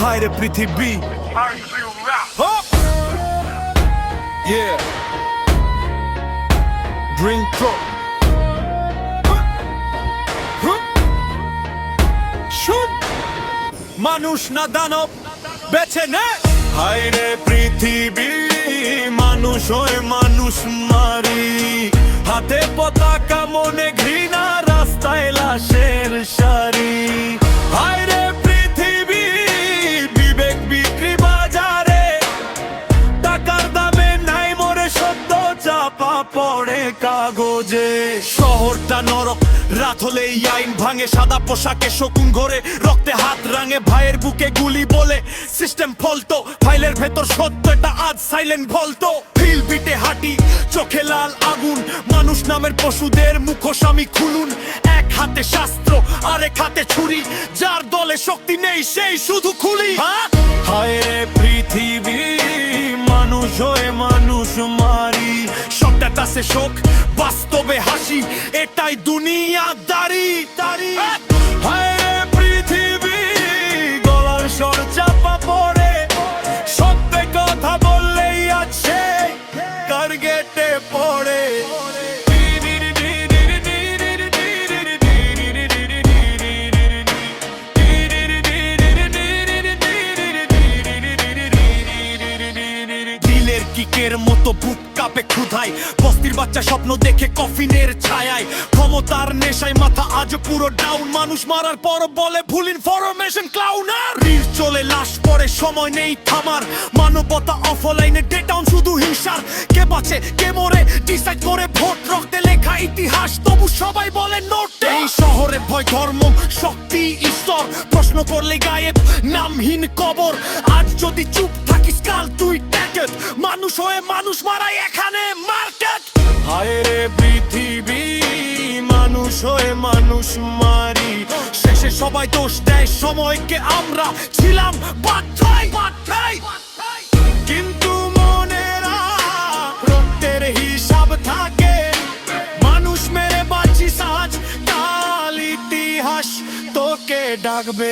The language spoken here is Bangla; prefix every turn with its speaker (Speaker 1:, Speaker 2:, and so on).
Speaker 1: হায় রে পৃথিবী Yeah Drink pro Shoot মানুষ না দানব বেছে নে হায় রে পৃথিবী মানুষ হয়ে মানুষ মারি হাতে পতাকা মনে ঘৃণা রাস্তায় লাশের সারি হায় রে পৃথিবী বিবেক বিক্রি বাজারে টাকার দামে নাই মরে সত্য চাপা পড়ে কাগজে শহরটা নরক রাত হলেই আইন ভাঙে সাদা পোশাকে শকুন ঘরে রক্তে হাত রাঙে ভাইয়ের বুকে গুলি বলে সিস্টেম ফলতো ফাইলের ভেতর সত্য এটা আজ সাইলেন্ট বলতো ফিল বিটে হাঁটি চোখে লাল আগুন মানুষ নামের পশুদের মুখোশ আমি খুলুন এক হাতে শাস্ত্র আরেক হাতে ছুরি যার দলে শক্তি নেই সেই শুধু খুলি হায় রে পৃথিবী মানুষ হয়ে মানুষ মারি সবটা কাছে শোক বাস্তবে হাসি এটাই দুনিয়াদারি হায় রে পৃথিবী গলার স্বর চাপা পড়ে সত্য কথা বললেই আছে টার্গেটে পড়ে কিকের মতো বুক কাঁপে ক্ষুধায় বস্তির বাচ্চা স্বপ্ন দেখে কফিনের ছায়ায় ক্ষমতার নেশায় মাথা আজ পুরো ডাউন মানুষ মারার পর বলে ভুল ইনফরমেশন ক্লাউনার রিল চলে লাশ পড়ে সময় নেই থামার মানবতা অফলাইনে ডেটাউন শুধু হিংসার কে বাঁচে কে মরে ডিসাইড করে ভোট রক্তে লেখা ইতিহাস তবু সবাই বলে নোট এই শহরে ভয় ধর্ম শক্তি ঈশ্বর প্রশ্ন করলে গায়েব নামহীন কবর আজ যদি চুপ থাকিস কাল তুই ট্যাগেট মানুষ হয়ে মানুষ মারাই এখানে মার্কেট হায় রে পৃথিবী মানুষ হয়ে মানুষ মারি শেষে সবাই দোষ দেয় সময়কে আমরা ছিলাম বাধ্যাই কিন্তু মনেরা রক্তের হিসাব থাকে মানুষ মেরে বাঁচিস আজ কাল ইতিহাস তোকে ডাকবে